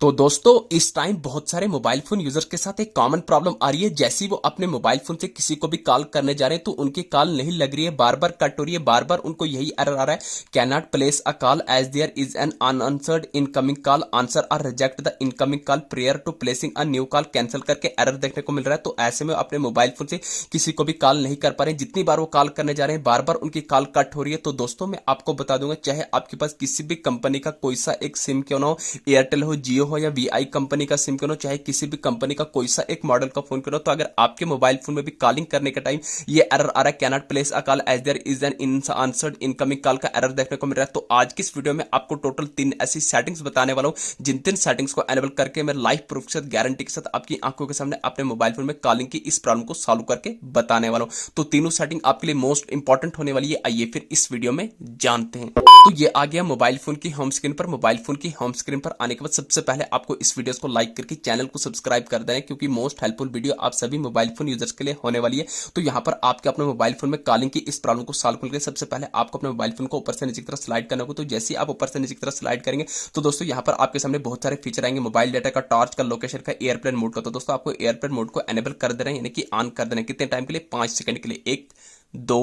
तो दोस्तों इस टाइम बहुत सारे मोबाइल फोन यूजर के साथ एक कॉमन प्रॉब्लम आ रही है। जैसे ही वो अपने मोबाइल फोन से किसी को भी कॉल करने जा रहे हैं तो उनकी कॉल नहीं लग रही है, बार बार कट हो रही है, बार बार उनको यही एरर आ रहा है, can not place a call as there is an unanswered incoming call, answer और reject the incoming call prior to placing a new call, cancel करके एरर देखने को मिल रहा है। तो ऐसे में अपने मोबाइल फोन से किसी को भी कॉल नहीं कर पा रहे हैं, जितनी बार वो कॉल करने जा रहे हैं बार बार उनकी कॉल कट हो रही है। तो दोस्तों मैं आपको बता दूंगा, चाहे आपके पास किसी भी कंपनी का कोई सा एक सिम क्यों ना हो, एयरटेल हो, जियो हो या वीआई कंपनी का सिम क्यों ना हो, चाहे किसी भी कंपनी का कोई सा एक मॉडल का फोन क्यों ना हो, तो अगर आपके मोबाइल फोन में भी कॉलिंग करने के टाइम ये एरर आ रहा है, can not place a call as there is unanswered incoming call का एरर देखने को मिल रहा है, तो आज की इस वीडियो में आपको टोटल 3 ऐसी सेटिंग्स बताने वाला हूं, जिन 3 सेटिंग्स को एनेबल करके मैं लाइव प्रूफ के साथ, गारंटी के साथ आपकी आंखों के सामने अपने मोबाइल फोन में कॉलिंग की इस प्रॉब्लम को सॉल्व करके बताने वाला हूं। तो तीनों सेटिंग आपके लिए मोस्ट इंपॉर्टेंट होने वाली है। आइए फिर इस वीडियो में जानते हैं। तो ये आ गया मोबाइल फोन की होम स्क्रीन पर। मोबाइल फोन की होम स्क्रीन पर आने के बाद सबसे पहले आपको इस वीडियो को लाइक करके चैनल को सब्सक्राइब कर देना है, क्योंकि मोस्ट हेल्पफुल वीडियो आप सभी मोबाइल फोन यूजर्स के लिए होने वाली है। तो यहां पर आपके अपने मोबाइल फोन में कॉलिंग की इस प्रॉब्लम को सॉल्व करके सबसे पहले आपको अपने मोबाइल फोन को ऊपर से नीचे की तरफ स्लाइड करना होगा। तो जैसे ही आप ऊपर से नीचे की तरफ स्लाइड करेंगे तो दोस्तों यहां पर आपके सामने बहुत सारे फीचर आएंगे, मोबाइल डाटा का, टॉर्च का, लोकेशन का, एयरप्लेन मोड का। तो दोस्तों आपको एयरप्लेन मोड को एनेबल कर देना है, यानी कि ऑन कर देना है। कितने टाइम के लिए? 5 सेकंड के लिए। 1 2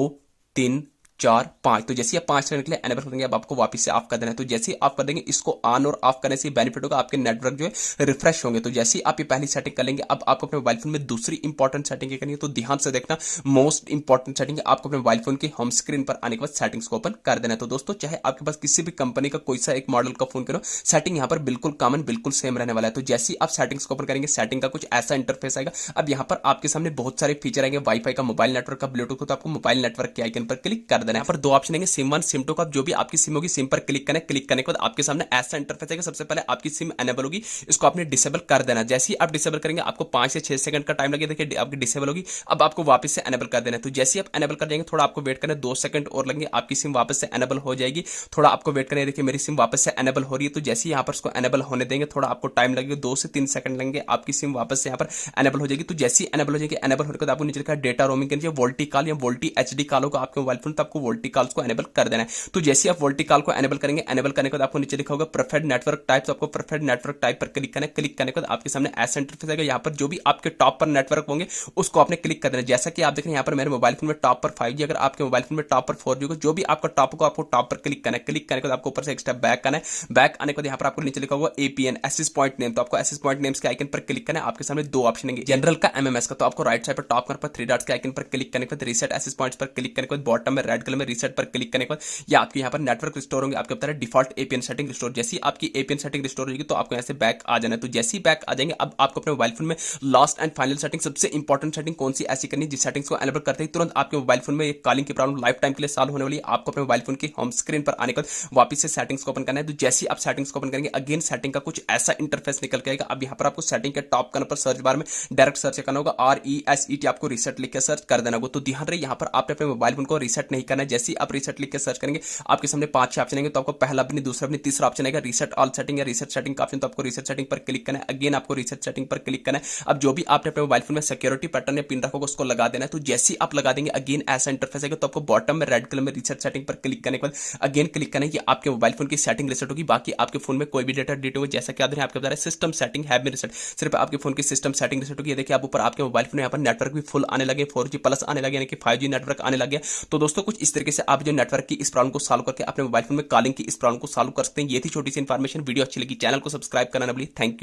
3 4 5। तो जैसे आप 5 सेकंड के लिए एनेबल कर देंगे, अब आपको वापस से ऑफ कर देना है। तो जैसे ही ऑफ कर देंगे, इसको ऑन और ऑफ करने से बेनिफिट होगा, आपके नेटवर्क जो है रिफ्रेश होंगे। तो जैसे ही आप ये पहली सेटिंग कर लेंगे, अब आपको अपने मोबाइल फोन में दूसरी इंपॉर्टेंट सेटिंग करनी है। तो ध्यान से देखना, मोस्ट इंपॉर्टेंट सेटिंग है, आपको अपने मोबाइल फोन की होम स्क्रीन पर आने के बाद सेटिंग्स को ओपन कर देना है। तो दोस्तों चाहे आपके पास किसी भी कंपनी का कोई सा एक मॉडल का फोन करो, सेटिंग यहाँ पर बिल्कुल कॉमन, बिल्कुल सेम रहने वाला है। तो जैसे ही आप सेटिंग्स को ओपन करेंगे, सेटिंग का कुछ ऐसा इंटरफेस आएगा। अब यहाँ पर आपके सामने बहुत सारे फीचर आएंगे, वाईफाई का, मोबाइल नेटवर्क का, ब्लूटूथ का। तो आपको मोबाइल नेटवर्क के आइकन पर क्लिक कर देना है। यहाँ पर 2 ऑप्शन आएंगे, सिम 1, सिम 2 का। जो भी आपकी सिम होगी, सिम पर क्लिक करना है। क्लिक करने के बाद आपके सामने ऐसा इंटरफेस आएगा। सबसे पहले आपकी सिम एनेबल होगी, इसको आपने डिसेबल कर देना। जैसे ही आप डिसेबल करेंगे, आपको 5 से 6 सेकंड का टाइम लगेगा, देखिए आपकी डिसेबल होगी। अब आपको वापस से एनेबल कर देना है। तो जैसे ही आप एनेबल कर देंगे, थोड़ा आपको वेट करना है, 2 सेकंड और लगेंगे, आपकी सिम वापस से एनेबल हो जाएगी। थोड़ा आपको वेट करना है, देखिए मेरी सिम वापस से एनेबल हो रही है। तो जैसे ही यहाँ पर इसको एनेबल होने देंगे, थोड़ा आपको टाइम लगेगा, 2 से 3 सेकंड लगेंगे, आपकी सिम वापस से यहाँ पर एनेबल हो जाएगी। तो जैसे ही एनेबल हो जाएगी, एनेबल होने के बाद आपको नीचे लिखा है डेटा रोमिंग के लिए वोल्टी कॉल या वोल्टी एचडी कॉल होगा आपके मोबाइल फोन, तो आपको वोल्टी कॉल्स को एनेबल कर देना है। तो जैसे आप वोल्टी कॉल को एनेबल करेंगे, एनेबल करने के बाद आपको नीचे लिखा होगा प्रेफर्ड नेटवर्क टाइप, तो आपको प्रेफर्ड नेटवर्क टाइप पर क्लिक करना है। क्लिक करने के बाद आपके सामने ऐसा इंटरफेस आएगा। यहाँ पर जो भी आपके टॉप पर नेटवर्क होंगे उसको आपने क्लिक कर देना है। जैसा कि आप देख रहे हैं यहाँ पर मेरे मोबाइल फोन में टॉप पर 5G, अगर आपके मोबाइल फोन में टॉप पर 4G होगा, जो भी आपका टॉप होगा आपको टॉप पर क्लिक करना है। क्लिक करने के बाद आपको ऊपर से एक स्टेप बैक करना है। बैक आने के बाद यहाँ पर आपको नीचे लिखा होगा APN एक्सेस पॉइंट नेम, तो आपको एक्सेस पॉइंट नेम्स के आइकन पर क्लिक करना है। आपके सामने 2 ऑप्शन होंगे, जनरल का, MMS का। तो आपको राइट साइड पर टॉप पर 3 डॉट्स के आइकन पर क्लिक करने के बाद रीसेट एक्सेस पॉइंट्स पर क्लिक करने के बाद बॉटम में रेड कलर में रीसेट पर क्लिक करने के बाद ये आपके यहाँ पर नेटवर्क रिस्टोर होंगे। आपके बता रहे डिफॉल्ट APN सेटिंग रिस्टोर। जैसे ही आपकी APN सेटिंग रिस्टोर होगी, तो आपको यहाँ से बैक आ जाना है। तो जैसे ही बैक आ जाएंगे, अब आपको अपने मोबाइल फोन में लास्ट एंड फाइनल सेटिंग, सबसे इंपॉर्टेंट सेटिंग कौन सी ऐसी करनी है जिस सेटिंग्स को एनेबल करते ही तुरंत आपके मोबाइल फोन में एक कॉलिंग की प्रॉब्लम लाइफ टाइम के लिए सॉल्व होने वाली है। आपको अपने मोबाइल फोन की होम स्क्रीन पर आने के बाद वापस से सेटिंग्स को ओपन करना है। तो जैसे ही आप सेटिंग्स को ओपन करेंगे, अगेन सेटिंग का कुछ ऐसा इंटरफेस निकल के आएगा। अब यहाँ पर आपको सेटिंग के टॉप करने पर सर्च बार में डायरेक्ट सर्च करना होगा, RESET, आपको रीसेट लिख के सर्च कर देना होगा। तो ध्यान रहे, यहाँ पर आपने अपने मोबाइल फोन को रीसेट नहीं करना है। जैसे ही आप रीसेट लिख के सर्च करेंगे, आपके सामने 5-6 ऑप्शन आएंगे। तो आपको पहला अपनी, दूसरा अपनी, तीसरा ऑप्शन आएगा रीसेट ऑल सेटिंग या रीसेट सेटिंग का ऑप्शन। तो आपको रीसेट सेटिंग पर क्लिक करना है। अगेन आपको रीसेट सेटिंग पर क्लिक करना है। अब जो भी आपने अपने मोबाइल फोन में सिक्योरिटी पैटर्न या पिन रखोगे उसको लगा देना है। तो जैसे ही आप लगा देंगे, अगेन ऐसा इंटरफेस आएगा। तो आपको बॉटम में रेड कलर में रीसेट सेटिंग पर क्लिक करने के बाद अगेन क्लिक करना है कि आपके मोबाइल फोन की सेटिंग रीसेट होगी। बाकी आपके फोन में कोई भी डेटा डिलीट होगा, जैसा कि आपके बता रहे system setting have been reset, सिर्फ आपके फोन की सिस्टम सेटिंग रीसेट होगी। देखिए आप ऊपर आपके मोबाइल फोन यहाँ पर नेटवर्क भी फुल आने लगे, 4G प्लस आने लगे, यानी कि 5G नेटवर्क आने लगे। तो दोस्तों कुछ इस तरीके से आप जो नेटवर्क की इस प्रॉब्लम को सॉल्व करके अपने मोबाइल फोन में कॉलिंग की इस प्रॉब्लम को सॉल्व कर सकते हैं। ये थी छोटी सी इन्फॉर्मेशन। वीडियो अच्छी लगी, चैनल को सब्सक्राइब करना ना भूलिए। Thank you.